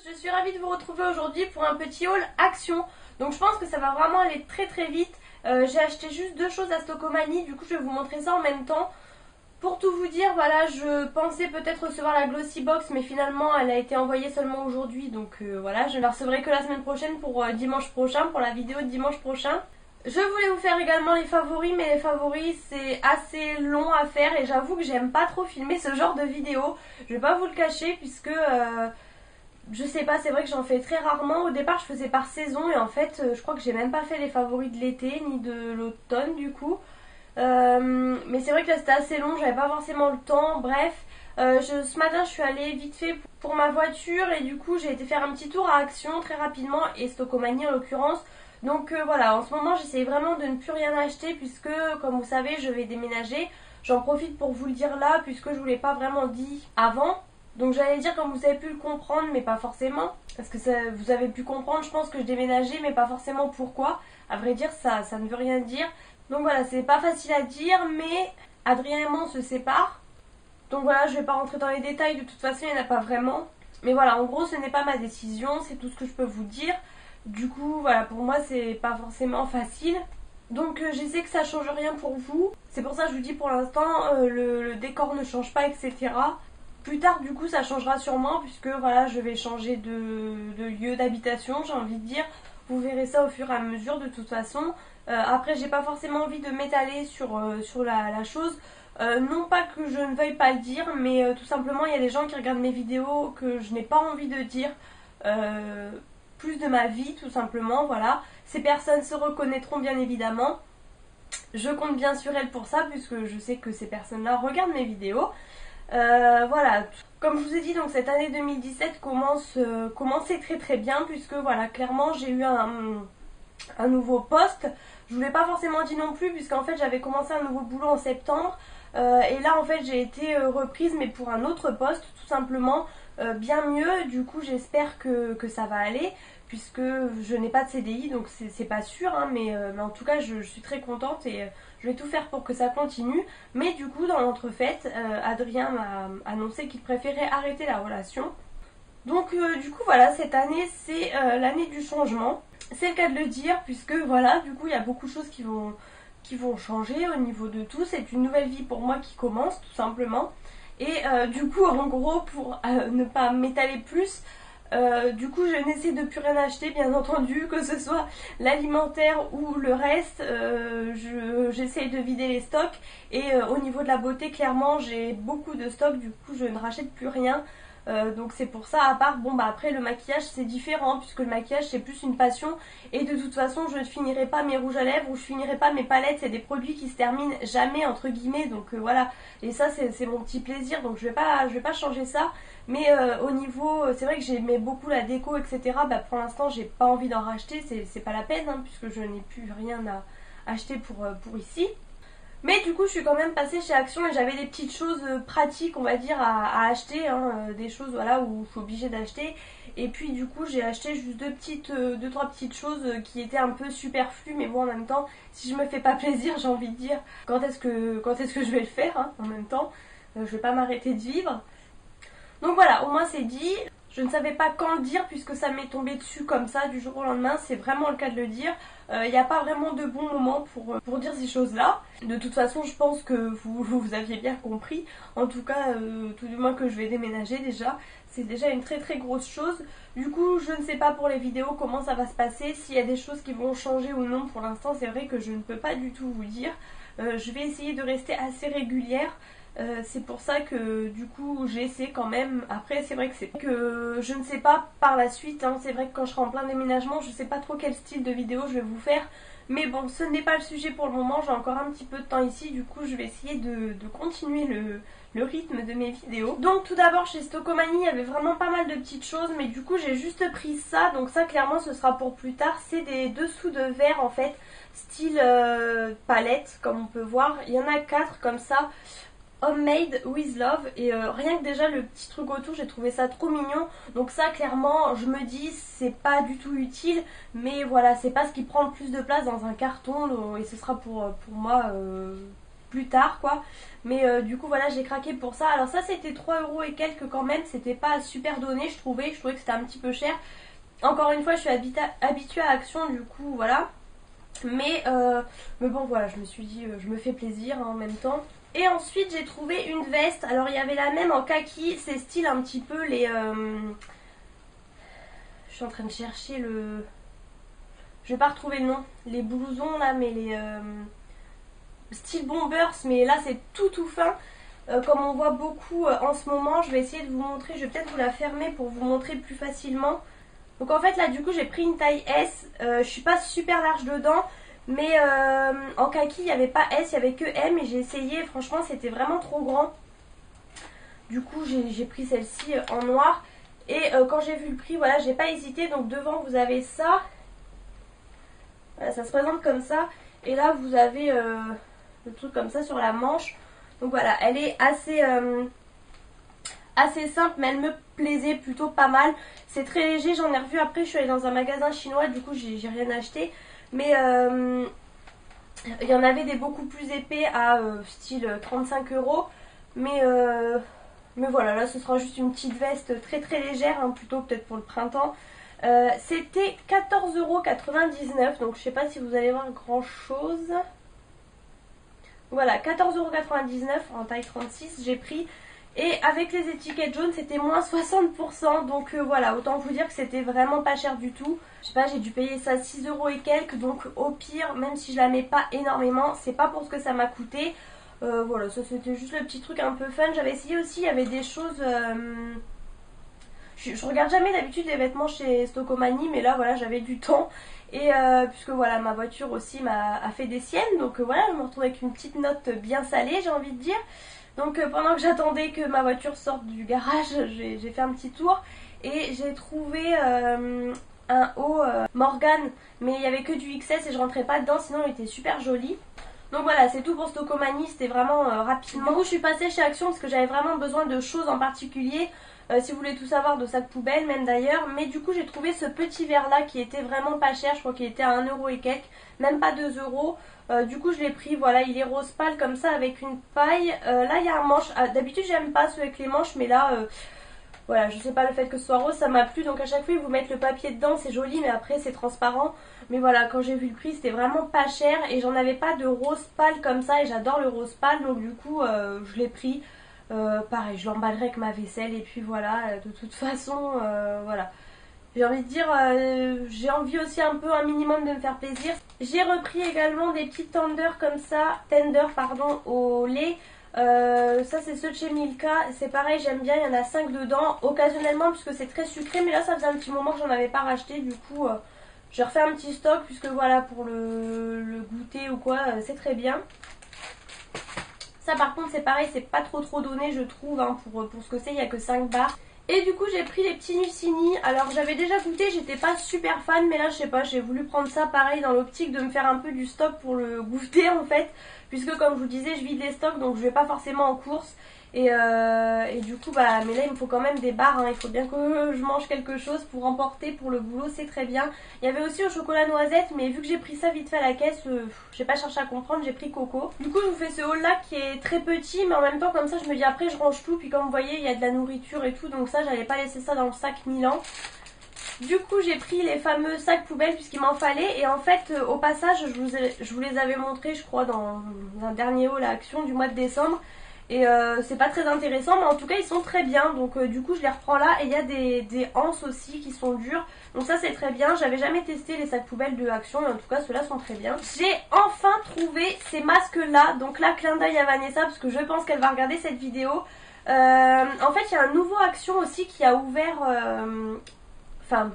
Je suis ravie de vous retrouver aujourd'hui pour un petit haul Action. Donc je pense que ça va vraiment aller très très vite. J'ai acheté juste deux choses à Stockomanie, du coup je vais vous montrer ça en même temps. Pour tout vous dire, voilà, je pensais peut-être recevoir la Glossy Box, mais finalement elle a été envoyée seulement aujourd'hui. Donc voilà, je ne la recevrai que la semaine prochaine pour dimanche prochain, pour la vidéo de dimanche prochain. Je voulais vous faire également les favoris, mais les favoris c'est assez long à faire et j'avoue que j'aime pas trop filmer ce genre de vidéo. Je vais pas vous le cacher puisque je sais pas, c'est vrai que j'en fais très rarement. Au départ je faisais par saison et en fait je crois que j'ai même pas fait les favoris de l'été ni de l'automne du coup. Mais c'est vrai que là c'était assez long, j'avais pas forcément le temps, bref. Ce matin je suis allée vite fait pour ma voiture et du coup j'ai été faire un petit tour à Action très rapidement et Stockomanie en l'occurrence. Donc voilà, en ce moment j'essaie vraiment de ne plus rien acheter puisque comme vous savez je vais déménager. J'en profite pour vous le dire là puisque je vous l'ai pas vraiment dit avant. Donc j'allais dire comme vous avez pu le comprendre mais pas forcément. Parce que ça, vous avez pu comprendre, je pense que je déménageais mais pas forcément pourquoi. À vrai dire ça ne veut rien dire. Donc voilà, c'est pas facile à dire mais Adrien et moi on se séparent. Donc voilà, je vais pas rentrer dans les détails, de toute façon il n'y en a pas vraiment. Mais voilà, en gros ce n'est pas ma décision, c'est tout ce que je peux vous dire. Du coup voilà, pour moi c'est pas forcément facile. Donc je sais que ça change rien pour vous. C'est pour ça que je vous dis pour l'instant le décor ne change pas, etc. Plus tard du coup ça changera sûrement puisque voilà je vais changer de lieu d'habitation, j'ai envie de dire. Vous verrez ça au fur et à mesure de toute façon. Après j'ai pas forcément envie de m'étaler sur la chose. Non pas que je ne veuille pas le dire, mais tout simplement il y a des gens qui regardent mes vidéos que je n'ai pas envie de dire plus de ma vie tout simplement, voilà. Ces personnes se reconnaîtront bien évidemment. Je compte bien sur elles pour ça puisque je sais que ces personnes-là regardent mes vidéos. Voilà, comme je vous ai dit, donc cette année 2017 commençait très très bien puisque voilà, clairement j'ai eu un nouveau poste. Je vous l'ai pas forcément dit non plus puisqu'en fait j'avais commencé un nouveau boulot en septembre et là en fait j'ai été reprise mais pour un autre poste tout simplement, bien mieux. Du coup j'espère que ça va aller puisque je n'ai pas de CDI donc c'est pas sûr hein, mais en tout cas je suis très contente et je vais tout faire pour que ça continue. Mais du coup dans l'entrefaite Adrien m'a annoncé qu'il préférait arrêter la relation. Donc du coup voilà, cette année c'est l'année du changement. C'est le cas de le dire puisque voilà, du coup il y a beaucoup de choses qui vont changer au niveau de tout. C'est une nouvelle vie pour moi qui commence tout simplement. Et du coup en gros pour ne pas m'étaler plus, du coup je n'essaie de plus rien acheter bien entendu, que ce soit l'alimentaire ou le reste. J'essaie de vider les stocks et au niveau de la beauté clairement j'ai beaucoup de stocks, du coup je ne rachète plus rien. Donc c'est pour ça, à part, bon bah après le maquillage c'est différent puisque le maquillage c'est plus une passion et de toute façon je ne finirai pas mes rouges à lèvres ou je finirai pas mes palettes, c'est des produits qui se terminent jamais entre guillemets, donc voilà, et ça c'est mon petit plaisir donc je vais pas changer ça. Mais au niveau, c'est vrai que j'aimais beaucoup la déco etc, bah pour l'instant j'ai pas envie d'en racheter, c'est pas la peine hein, puisque je n'ai plus rien à acheter pour ici. Mais du coup je suis quand même passée chez Action et j'avais des petites choses pratiques on va dire à acheter hein, des choses voilà où je suis obligée d'acheter. Et puis du coup j'ai acheté juste deux trois petites choses qui étaient un peu superflues, mais bon en même temps si je me fais pas plaisir j'ai envie de dire quand est-ce que je vais le faire hein, en même temps. Je vais pas m'arrêter de vivre. Donc voilà, au moins c'est dit. Je ne savais pas quand le dire puisque ça m'est tombé dessus comme ça du jour au lendemain, c'est vraiment le cas de le dire. Il n'y a pas vraiment de bon moment pour dire ces choses-là. De toute façon, je pense que vous aviez bien compris. En tout cas, tout du moins que je vais déménager déjà. C'est déjà une très très grosse chose. Du coup, je ne sais pas pour les vidéos comment ça va se passer. S'il y a des choses qui vont changer ou non, pour l'instant, c'est vrai que je ne peux pas du tout vous dire. Je vais essayer de rester assez régulière. C'est pour ça que du coup j'essaie quand même. Après c'est vrai que je ne sais pas par la suite hein. C'est vrai que quand je serai en plein déménagement je sais pas trop quel style de vidéo je vais vous faire. Mais bon, ce n'est pas le sujet pour le moment, j'ai encore un petit peu de temps ici. Du coup je vais essayer de continuer le rythme de mes vidéos. Donc tout d'abord chez Stockomanie il y avait vraiment pas mal de petites choses, mais du coup j'ai juste pris ça. Donc ça clairement ce sera pour plus tard. C'est des dessous de verre en fait, style palette comme on peut voir. Il y en a 4 comme ça. Homemade with love et rien que déjà le petit truc autour j'ai trouvé ça trop mignon. Donc ça clairement je me dis c'est pas du tout utile, mais voilà c'est pas ce qui prend le plus de place dans un carton et ce sera pour moi plus tard quoi. Mais du coup voilà, j'ai craqué pour ça. Alors ça c'était 3 euros et quelques quand même, c'était pas super donné je trouvais que c'était un petit peu cher. Encore une fois je suis habituée à Action du coup voilà. Mais bon voilà, je me suis dit je me fais plaisir hein, en même temps. Et ensuite j'ai trouvé une veste, alors il y avait la même en kaki, c'est style un petit peu les... Je suis en train de chercher le... Je vais pas retrouver le nom, les blousons là, mais les... Style bombers, mais là c'est tout fin. Comme on voit beaucoup en ce moment, je vais essayer de vous montrer, je vais peut-être vous la fermer pour vous montrer plus facilement. Donc en fait là du coup j'ai pris une taille S, je suis pas super large dedans. Mais en kaki il n'y avait pas S, il n'y avait que M et j'ai essayé, franchement c'était vraiment trop grand. Du coup j'ai pris celle-ci en noir. Et quand j'ai vu le prix, voilà, j'ai pas hésité. Donc devant vous avez ça. Voilà, ça se présente comme ça. Et là vous avez le truc comme ça sur la manche. Donc voilà, elle est assez simple mais elle me plaisait plutôt pas mal. C'est très léger, j'en ai revu après, je suis allée dans un magasin chinois, du coup j'ai rien acheté. Mais il y en avait des beaucoup plus épais à style 35 euros. Mais voilà, là ce sera juste une petite veste très légère, hein, plutôt peut-être pour le printemps. C'était 14,99 €, donc je sais pas si vous allez voir grand chose. Voilà, 14,99 € en taille 36 j'ai pris. Et avec les étiquettes jaunes c'était moins 60%. Donc voilà, autant vous dire que c'était vraiment pas cher du tout. Je sais pas, j'ai dû payer ça 6 euros et quelques. Donc au pire, même si je la mets pas énormément, c'est pas pour ce que ça m'a coûté. Voilà, ça c'était juste le petit truc un peu fun. J'avais essayé aussi, il y avait des choses... Je regarde jamais d'habitude les vêtements chez Stocomanie, mais là voilà, j'avais du temps. Et puisque voilà, ma voiture aussi a fait des siennes. Donc voilà, je me retrouve avec une petite note bien salée, j'ai envie de dire. Donc pendant que j'attendais que ma voiture sorte du garage, j'ai fait un petit tour et j'ai trouvé un haut Morgan, mais il n'y avait que du XS et je rentrais pas dedans, sinon il était super joli. Donc voilà, c'est tout pour Stocomanie, c'était vraiment rapidement. Du coup je suis passée chez Action parce que j'avais vraiment besoin de choses en particulier. Si vous voulez tout savoir, de sacs poubelle même d'ailleurs. Mais du coup j'ai trouvé ce petit verre là qui était vraiment pas cher, je crois qu'il était à 1 euro et quelques, même pas 2 euros. Du coup je l'ai pris, voilà, il est rose pâle comme ça avec une paille. Là il y a un manche, d'habitude j'aime pas ceux avec les manches, mais là voilà, je sais pas, le fait que ce soit rose ça m'a plu. Donc à chaque fois ils vous mettent le papier dedans, c'est joli mais après c'est transparent. Mais voilà, quand j'ai vu le prix c'était vraiment pas cher et j'en avais pas de rose pâle comme ça et j'adore le rose pâle. Donc du coup je l'ai pris. Pareil, je l'emballerai avec ma vaisselle et puis voilà, de toute façon voilà. J'ai envie de dire, j'ai envie aussi un peu un minimum de me faire plaisir. J'ai repris également des petits tenders comme ça, pardon, au lait. Ça c'est ceux de chez Milka, c'est pareil, j'aime bien, il y en a 5 dedans, occasionnellement puisque c'est très sucré, mais là ça faisait un petit moment que j'en avais pas racheté, du coup j'ai refait un petit stock puisque voilà, pour le goûter ou quoi, c'est très bien. Ça par contre c'est pareil, c'est pas trop donné je trouve, hein, pour ce que c'est, il n'y a que 5 barres. Et du coup j'ai pris les petits Nucini. Alors j'avais déjà goûté, j'étais pas super fan, mais là je sais pas, j'ai voulu prendre ça pareil dans l'optique de me faire un peu du stock pour le goûter en fait. Puisque comme je vous disais je vide les stocks donc je vais pas forcément en course. Et du coup bah, mais là il me faut quand même des barres, hein. Il faut bien que je mange quelque chose pour emporter pour le boulot, c'est très bien. Il y avait aussi au chocolat noisette, mais vu que j'ai pris ça vite fait à la caisse, j'ai pas cherché à comprendre, j'ai pris coco. Du coup je vous fais ce haul là qui est très petit, mais en même temps comme ça je me dis après je range tout. Puis comme vous voyez il y a de la nourriture et tout, donc ça j'allais pas laisser ça dans le sac Milan. Du coup j'ai pris les fameux sacs poubelles puisqu'il m'en fallait. Et en fait au passage je vous les avais montrés je crois dans un dernier haul à Action du mois de décembre. Et c'est pas très intéressant, mais en tout cas ils sont très bien. Donc du coup je les reprends là. Et il y a des anses aussi qui sont dures. Donc ça c'est très bien. J'avais jamais testé les sacs poubelles de Action, mais en tout cas ceux-là sont très bien. J'ai enfin trouvé ces masques là. Donc là clin d'œil à Vanessa parce que je pense qu'elle va regarder cette vidéo. En fait il y a un nouveau Action aussi qui a ouvert... Enfin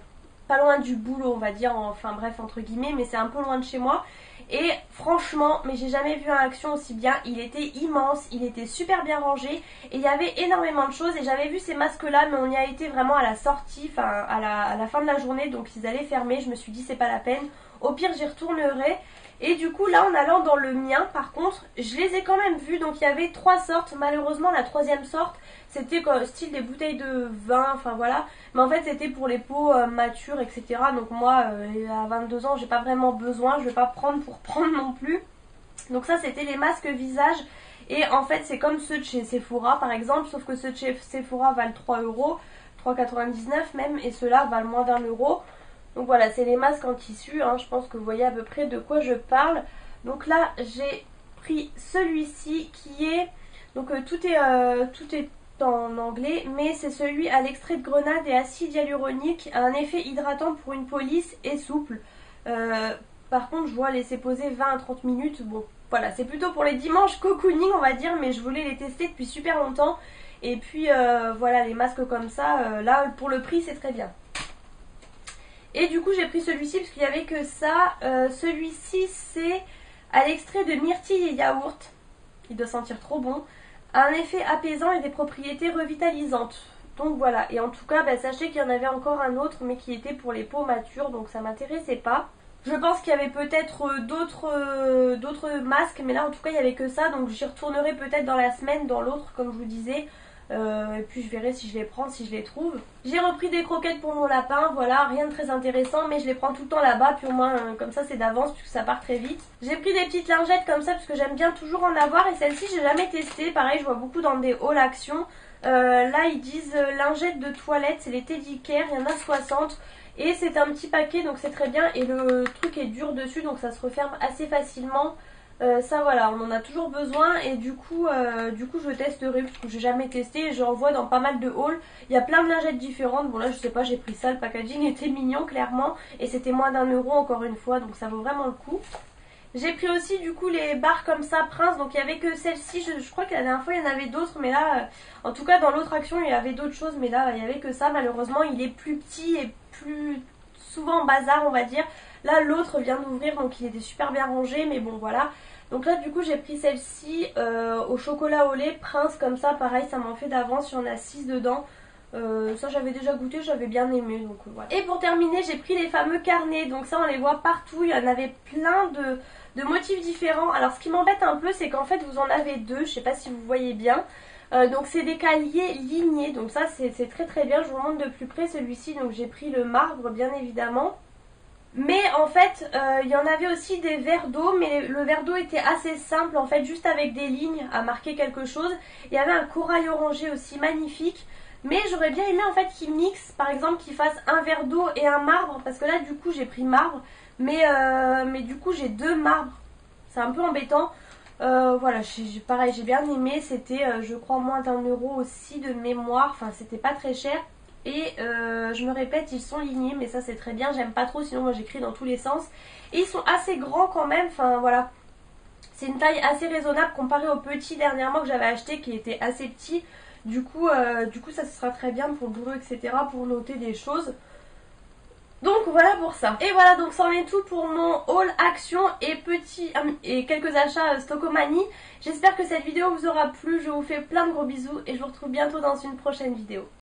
pas loin du boulot on va dire. Enfin bref entre guillemets, mais c'est un peu loin de chez moi. Et franchement, mais j'ai jamais vu un Action aussi bien. Il était immense, il était super bien rangé et il y avait énormément de choses. Et j'avais vu ces masques là, mais on y a été vraiment à la sortie, enfin à la fin de la journée, donc ils allaient fermer. Je me suis dit c'est pas la peine, au pire j'y retournerai. Et du coup là en allant dans le mien par contre, je les ai quand même vus. Donc il y avait 3 sortes, malheureusement la troisième sorte c'était style des bouteilles de vin, enfin voilà. Mais en fait c'était pour les peaux matures etc. Donc moi à 22 ans j'ai pas vraiment besoin, je vais pas prendre pour prendre non plus. Donc ça c'était les masques visage. Et en fait c'est comme ceux de chez Sephora par exemple, sauf que ceux de chez Sephora valent 3 euros, 3,99 même, et ceux-là valent moins d'1 euro. Donc voilà, c'est les masques en tissu, hein. Je pense que vous voyez à peu près de quoi je parle. Donc là j'ai pris celui-ci qui est, donc tout est en anglais, mais c'est celui à l'extrait de grenade et acide hyaluronique, un effet hydratant pour une peau lisse et souple. Par contre je vois laisser poser 20 à 30 minutes, bon voilà, c'est plutôt pour les dimanches cocooning on va dire, mais je voulais les tester depuis super longtemps. Et puis voilà, les masques comme ça, là pour le prix c'est très bien. Et du coup j'ai pris celui-ci parce qu'il n'y avait que ça. Celui-ci c'est à l'extrait de myrtille et yaourt. Il doit sentir trop bon. Un effet apaisant et des propriétés revitalisantes. Donc voilà, et en tout cas sachez qu'il y en avait encore un autre mais qui était pour les peaux matures, donc ça m'intéressait pas. Je pense qu'il y avait peut-être d'autres masques, mais là en tout cas il n'y avait que ça, donc j'y retournerai peut-être dans la semaine, dans l'autre comme je vous disais. Et puis je verrai si je les prends, si je les trouve. J'ai repris des croquettes pour mon lapin, voilà, rien de très intéressant, mais je les prends tout le temps là-bas, puis au moins comme ça c'est d'avance puisque ça part très vite. J'ai pris des petites lingettes comme ça parce que j'aime bien toujours en avoir, et celle-ci j'ai jamais testé, pareil je vois beaucoup dans des hauls action. Là ils disent lingettes de toilette, c'est les Teddy Care, il y en a 60. Et c'est un petit paquet donc c'est très bien, et le truc est dur dessus donc ça se referme assez facilement. Ça voilà, on en a toujours besoin, et du coup je testerai parce que j'ai jamais testé, et j'en vois dans pas mal de hauls. Il y a plein de lingettes différentes, bon là je sais pas, j'ai pris ça, le packaging était mignon clairement, et c'était moins d'1 euro encore une fois, donc ça vaut vraiment le coup. J'ai pris aussi du coup les barres comme ça Prince, donc il y avait que celle-ci, je crois que la dernière fois il y en avait d'autres, mais là en tout cas dans l'autre action il y avait d'autres choses, mais là il y avait que ça. Malheureusement il est plus petit et plus souvent en bazar on va dire. Là l'autre vient d'ouvrir donc il était super bien rangé, mais bon voilà. Donc là du coup j'ai pris celle-ci au chocolat au lait Prince comme ça, pareil ça m'en fait d'avance, il y en a 6 dedans. Ça j'avais déjà goûté, j'avais bien aimé, donc voilà. Et pour terminer j'ai pris les fameux carnets, donc ça on les voit partout, il y en avait plein de motifs différents. Alors ce qui m'embête un peu c'est qu'en fait vous en avez deux, je sais pas si vous voyez bien. Donc c'est des caliers lignés, donc ça c'est très très bien, je vous montre de plus près celui-ci. Donc j'ai pris le marbre bien évidemment. Mais en fait il y en avait aussi des verres d'eau, mais le verre d'eau était assez simple en fait, juste avec des lignes à marquer quelque chose. Il y avait un corail orangé aussi magnifique. Mais j'aurais bien aimé en fait qu'ils mixent, par exemple qu'ils fassent un verre d'eau et un marbre, parce que là du coup j'ai pris marbre, mais du coup j'ai deux marbres, c'est un peu embêtant. Voilà, pareil j'ai bien aimé, c'était je crois moins d'1 euro aussi de mémoire, enfin c'était pas très cher. Et je me répète, ils sont lignés, mais ça c'est très bien, j'aime pas trop, sinon moi j'écris dans tous les sens. Et ils sont assez grands quand même, enfin voilà. C'est une taille assez raisonnable comparée au petit dernièrement que j'avais acheté qui était assez petit. Du coup ça sera très bien pour le boulot, etc. pour noter des choses. Donc voilà pour ça. Et voilà, donc ça en est tout pour mon haul action et quelques achats Stockomanie. J'espère que cette vidéo vous aura plu. Je vous fais plein de gros bisous et je vous retrouve bientôt dans une prochaine vidéo.